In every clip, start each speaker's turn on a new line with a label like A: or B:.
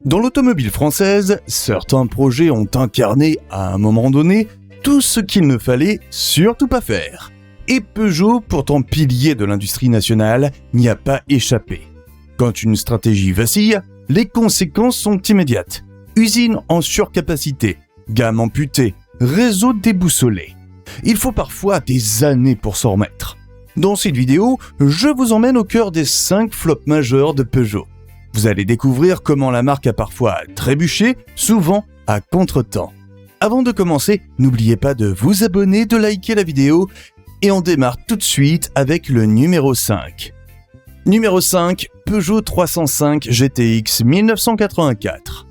A: Dans l'automobile française, certains projets ont incarné, à un moment donné, tout ce qu'il ne fallait surtout pas faire. Et Peugeot, pourtant pilier de l'industrie nationale, n'y a pas échappé. Quand une stratégie vacille, les conséquences sont immédiates. Usine en surcapacité, gamme amputée, réseau déboussolé. Il faut parfois des années pour s'en remettre. Dans cette vidéo, je vous emmène au cœur des 5 flops majeurs de Peugeot. Vous allez découvrir comment la marque a parfois trébuché, souvent à contretemps. Avant de commencer, n'oubliez pas de vous abonner, de liker la vidéo et on démarre tout de suite avec le numéro 5. Numéro 5, Peugeot 305 GTX 1984.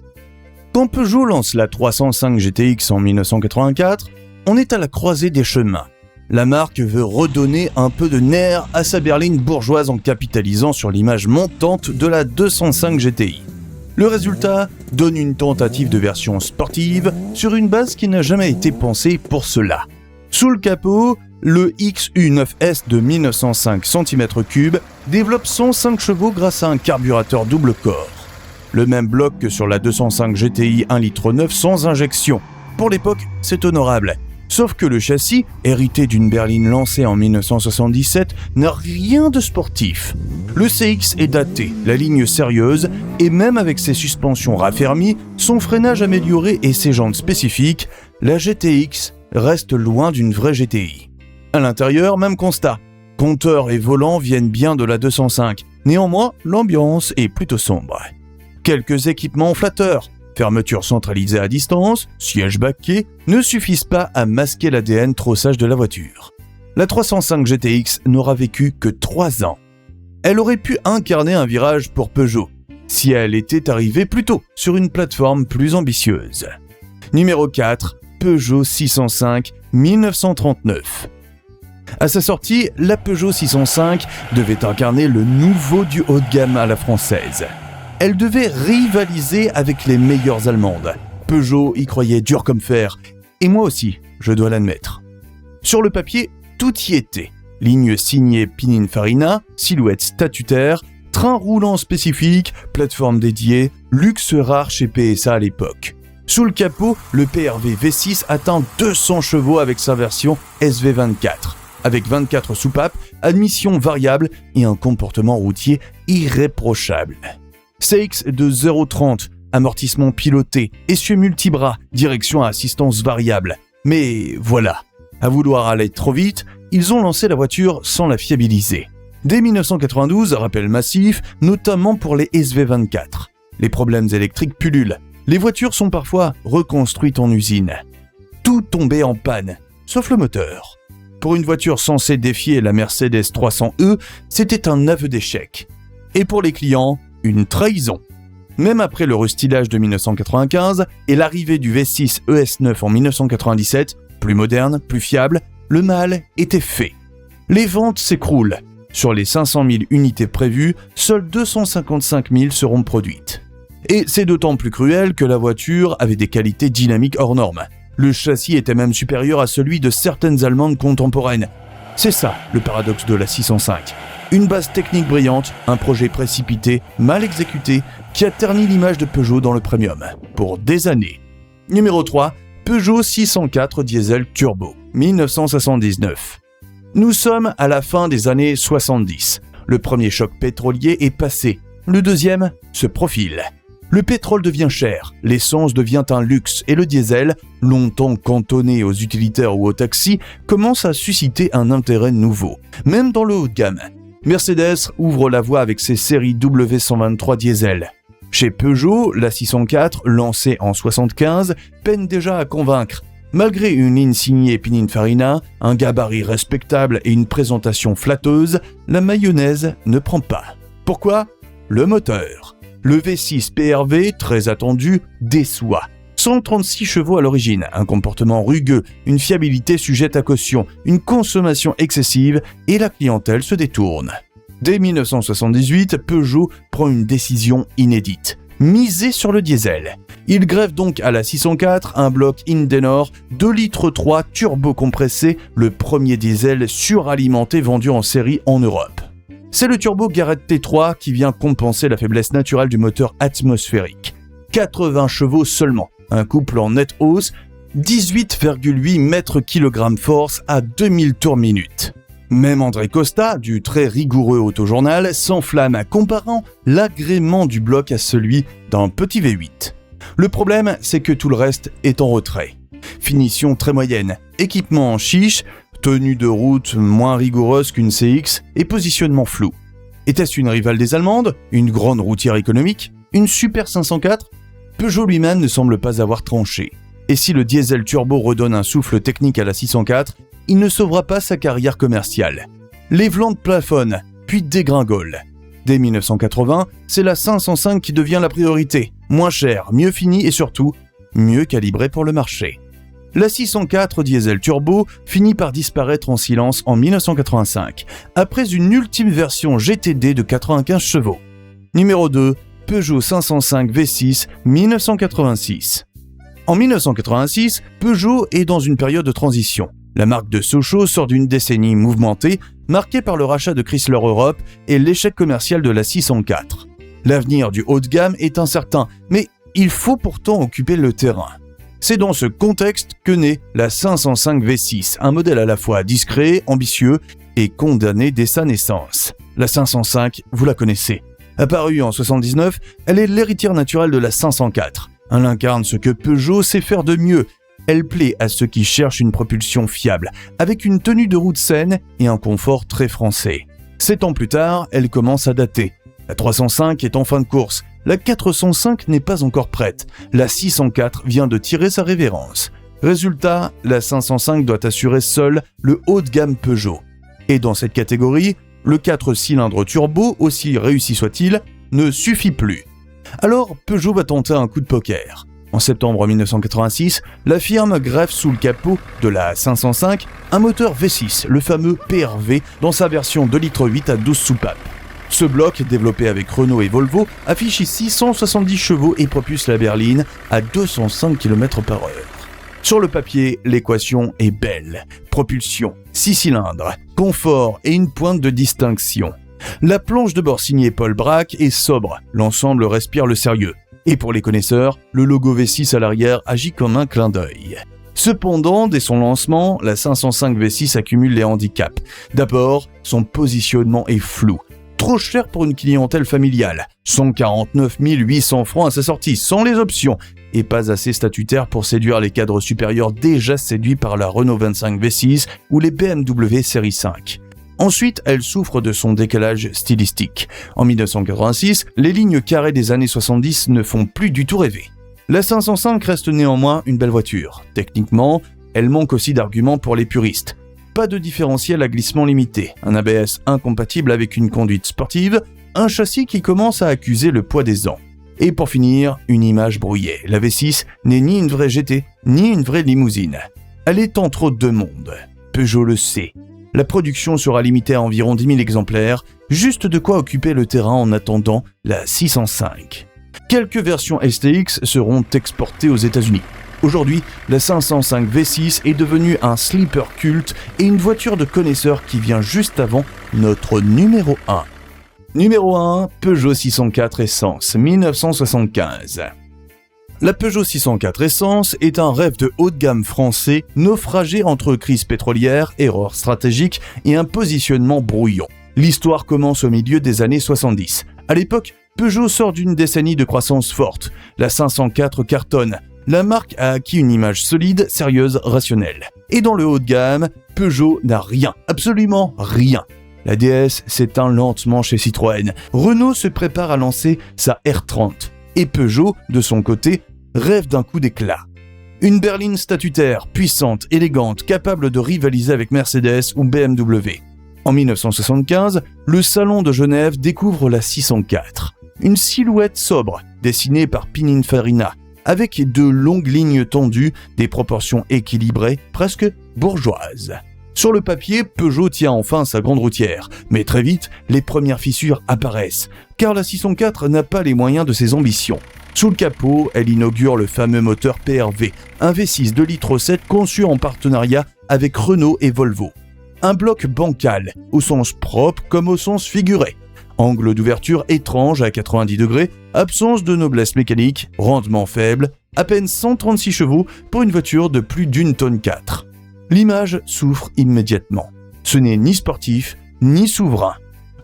A: Quand Peugeot lance la 305 GTX en 1984, on est à la croisée des chemins. La marque veut redonner un peu de nerf à sa berline bourgeoise en capitalisant sur l'image montante de la 205 GTI. Le résultat donne une tentative de version sportive sur une base qui n'a jamais été pensée pour cela. Sous le capot, le XU9S de 1905 cm3 développe 105 chevaux grâce à un carburateur double corps. Le même bloc que sur la 205 GTI 1,9 litre sans injection. Pour l'époque, c'est honorable. Sauf que le châssis, hérité d'une berline lancée en 1977, n'a rien de sportif. Le CX est daté, la ligne sérieuse, et même avec ses suspensions raffermies, son freinage amélioré et ses jantes spécifiques, la GTX reste loin d'une vraie GTI. À l'intérieur, même constat. Compteur et volant viennent bien de la 205. Néanmoins, l'ambiance est plutôt sombre. Quelques équipements flatteurs. Fermeture centralisée à distance, siège baquet, ne suffisent pas à masquer l'ADN trop sage de la voiture. La 305 GTX n'aura vécu que 3 ans. Elle aurait pu incarner un virage pour Peugeot, si elle était arrivée plus tôt sur une plateforme plus ambitieuse. Numéro 4, Peugeot 605 1939. À sa sortie, la Peugeot 605 devait incarner le nouveau du haut de gamme à la française. Elle devait rivaliser avec les meilleures allemandes. Peugeot y croyait dur comme fer, et moi aussi, je dois l'admettre. Sur le papier, tout y était. Ligne signée Pininfarina, silhouette statutaire, train roulant spécifique, plateforme dédiée, luxe rare chez PSA à l'époque. Sous le capot, le PRV V6 atteint 200 chevaux avec sa version SV24, avec 24 soupapes, admission variable et un comportement routier irréprochable. CX de 0,30, amortissement piloté, essieu multibras, direction à assistance variable. Mais voilà, à vouloir aller trop vite, ils ont lancé la voiture sans la fiabiliser. Dès 1992, rappel massif, notamment pour les SV24. Les problèmes électriques pullulent. Les voitures sont parfois reconstruites en usine. Tout tombait en panne, sauf le moteur. Pour une voiture censée défier la Mercedes 300e, c'était un aveu d'échec. Et pour les clients, une trahison. Même après le restylage de 1995 et l'arrivée du V6 ES9 en 1997, plus moderne, plus fiable, le mal était fait. Les ventes s'écroulent. Sur les 500 000 unités prévues, seules 255 000 seront produites. Et c'est d'autant plus cruel que la voiture avait des qualités dynamiques hors normes. Le châssis était même supérieur à celui de certaines allemandes contemporaines. C'est ça le paradoxe de la 605. Une base technique brillante, un projet précipité, mal exécuté, qui a terni l'image de Peugeot dans le premium, pour des années. Numéro 3, Peugeot 604 diesel turbo, 1979. Nous sommes à la fin des années 70. Le premier choc pétrolier est passé, le deuxième se profile. Le pétrole devient cher, l'essence devient un luxe et le diesel, longtemps cantonné aux utilitaires ou aux taxis, commence à susciter un intérêt nouveau, même dans le haut de gamme. Mercedes ouvre la voie avec ses séries W123 diesel. Chez Peugeot, la 604, lancée en 75, peine déjà à convaincre. Malgré une ligne signée Pininfarina, un gabarit respectable et une présentation flatteuse, la mayonnaise ne prend pas. Pourquoi ? Le moteur. Le V6 PRV, très attendu, déçoit. 136 chevaux à l'origine, un comportement rugueux, une fiabilité sujette à caution, une consommation excessive et la clientèle se détourne. Dès 1978, Peugeot prend une décision inédite. Miser sur le diesel. Il greffe donc à la 604 un bloc Indenor 2,3 litres turbo-compressé, le premier diesel suralimenté vendu en série en Europe. C'est le turbo Garrett T3 qui vient compenser la faiblesse naturelle du moteur atmosphérique. 80 chevaux seulement, un couple en nette hausse, 18,8 mètres/kg force à 2000 tours minute. Même André Costa, du très rigoureux autojournal, s'enflamme comparant l'agrément du bloc à celui d'un petit V8. Le problème, c'est que tout le reste est en retrait. Finition très moyenne, équipement en chiche, tenue de route moins rigoureuse qu'une CX et positionnement flou. Était-ce une rivale des Allemandes? Une grande routière économique? Une Super 504? Peugeot lui-même ne semble pas avoir tranché. Et si le diesel turbo redonne un souffle technique à la 604, il ne sauvera pas sa carrière commerciale. Les ventes plafonnent, puis dégringolent. Dès 1980, c'est la 505 qui devient la priorité. Moins chère, mieux finie et surtout, mieux calibrée pour le marché. La 604 diesel turbo finit par disparaître en silence en 1985, après une ultime version GTD de 95 chevaux. Numéro 2, Peugeot 505 V6 1986. En 1986, Peugeot est dans une période de transition. La marque de Sochaux sort d'une décennie mouvementée, marquée par le rachat de Chrysler Europe et l'échec commercial de la 604. L'avenir du haut de gamme est incertain, mais il faut pourtant occuper le terrain. C'est dans ce contexte que naît la 505 V6, un modèle à la fois discret, ambitieux et condamné dès sa naissance. La 505, vous la connaissez. Apparue en 79, elle est l'héritière naturelle de la 504. Elle incarne ce que Peugeot sait faire de mieux. Elle plaît à ceux qui cherchent une propulsion fiable, avec une tenue de route saine et un confort très français. 7 ans plus tard, elle commence à dater. La 305 est en fin de course. La 405 n'est pas encore prête. La 604 vient de tirer sa révérence. Résultat, la 505 doit assurer seule le haut de gamme Peugeot. Et dans cette catégorie, le 4 cylindres turbo, aussi réussi soit-il, ne suffit plus. Alors Peugeot va tenter un coup de poker. En septembre 1986, la firme greffe sous le capot de la 505 un moteur V6, le fameux PRV, dans sa version 2,8 litres à 12 soupapes. Ce bloc, développé avec Renault et Volvo, affiche ici 170 chevaux et propulse la berline à 205 km/h. Sur le papier, l'équation est belle. Propulsion, 6 cylindres, confort et une pointe de distinction. La planche de bord signée Paul Bracq est sobre, l'ensemble respire le sérieux. Et pour les connaisseurs, le logo V6 à l'arrière agit comme un clin d'œil. Cependant, dès son lancement, la 505 V6 accumule les handicaps. D'abord, son positionnement est flou. Trop cher pour une clientèle familiale. 149 800 francs à sa sortie, sans les options. Et pas assez statutaire pour séduire les cadres supérieurs déjà séduits par la Renault 25 V6 ou les BMW série 5. Ensuite, elle souffre de son décalage stylistique. En 1986, les lignes carrées des années 70 ne font plus du tout rêver. La 505 reste néanmoins une belle voiture. Techniquement, elle manque aussi d'arguments pour les puristes. Pas de différentiel à glissement limité, un ABS incompatible avec une conduite sportive, un châssis qui commence à accuser le poids des ans. Et pour finir, une image brouillée. La V6 n'est ni une vraie GT, ni une vraie limousine. Elle est entre deux mondes. Peugeot le sait. La production sera limitée à environ 10 000 exemplaires, juste de quoi occuper le terrain en attendant la 605. Quelques versions STX seront exportées aux États-Unis. Aujourd'hui, la 505 V6 est devenue un sleeper culte et une voiture de connaisseur qui vient juste avant notre numéro 1. Numéro 1, Peugeot 604 Essence, 1975. La Peugeot 604 Essence est un rêve de haut de gamme français naufragé entre crise pétrolière, erreurs stratégiques et un positionnement brouillon. L'histoire commence au milieu des années 70. À l'époque, Peugeot sort d'une décennie de croissance forte. La 504 cartonne. La marque a acquis une image solide, sérieuse, rationnelle. Et dans le haut de gamme, Peugeot n'a rien, absolument rien. La DS s'éteint lentement chez Citroën. Renault se prépare à lancer sa R30. Et Peugeot, de son côté, rêve d'un coup d'éclat. Une berline statutaire, puissante, élégante, capable de rivaliser avec Mercedes ou BMW. En 1975, le Salon de Genève découvre la 604. Une silhouette sobre, dessinée par Pininfarina, avec de longues lignes tendues, des proportions équilibrées, presque bourgeoises. Sur le papier, Peugeot tient enfin sa grande routière, mais très vite, les premières fissures apparaissent, car la 604 n'a pas les moyens de ses ambitions. Sous le capot, elle inaugure le fameux moteur PRV, un V6 2,7 litres conçu en partenariat avec Renault et Volvo. Un bloc bancal, au sens propre comme au sens figuré. Angle d'ouverture étrange à 90 degrés, absence de noblesse mécanique, rendement faible, à peine 136 chevaux pour une voiture de plus d'1 tonne 4. L'image souffre immédiatement. Ce n'est ni sportif, ni souverain.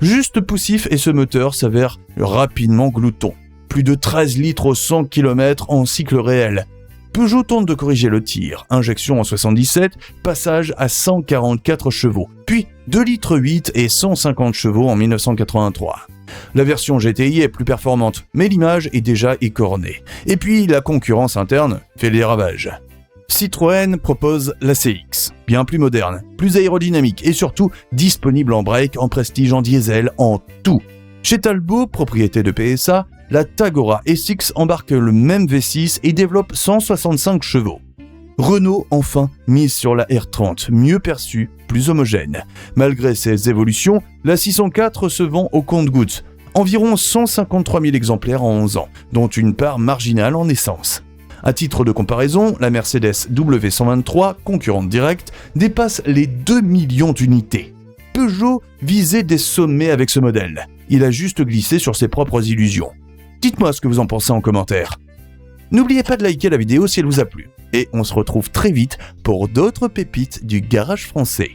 A: Juste poussif et ce moteur s'avère rapidement glouton. Plus de 13 litres au 100 km en cycle réel. Peugeot tente de corriger le tir. Injection en 77, passage à 144 chevaux. Puis 2 litres 8 et 150 chevaux en 1983. La version GTI est plus performante, mais l'image est déjà écornée. Et puis la concurrence interne fait des ravages. Citroën propose la CX, bien plus moderne, plus aérodynamique et surtout disponible en break, en prestige, en diesel, en tout. Chez Talbot, propriété de PSA, la Tagora SX embarque le même V6 et développe 165 chevaux. Renault, enfin, mise sur la R30, mieux perçue, plus homogène. Malgré ces évolutions, la 604 se vend au compte-gouttes, environ 153 000 exemplaires en 11 ans, dont une part marginale en essence. À titre de comparaison, la Mercedes W123, concurrente directe, dépasse les 2 millions d'unités. Peugeot visait des sommets avec ce modèle. Il a juste glissé sur ses propres illusions. Dites-moi ce que vous en pensez en commentaire. N'oubliez pas de liker la vidéo si elle vous a plu. Et on se retrouve très vite pour d'autres pépites du garage français.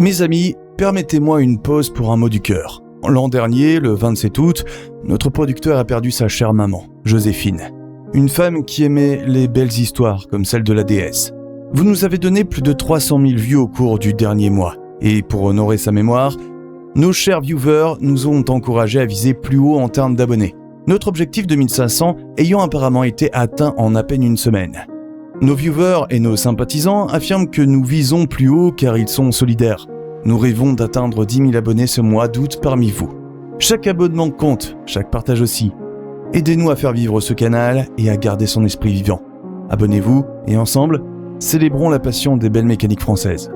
A: Mes amis, permettez-moi une pause pour un mot du cœur. L'an dernier, le 27 août, notre producteur a perdu sa chère maman, Joséphine. Une femme qui aimait les belles histoires comme celle de la déesse. Vous nous avez donné plus de 300 000 vues au cours du dernier mois. Et pour honorer sa mémoire, nos chers viewers nous ont encouragés à viser plus haut en termes d'abonnés. Notre objectif de 1500 ayant apparemment été atteint en à peine une semaine. Nos viewers et nos sympathisants affirment que nous visons plus haut car ils sont solidaires. Nous rêvons d'atteindre 10 000 abonnés ce mois d'août parmi vous. Chaque abonnement compte, chaque partage aussi. Aidez-nous à faire vivre ce canal et à garder son esprit vivant. Abonnez-vous et ensemble, célébrons la passion des belles mécaniques françaises.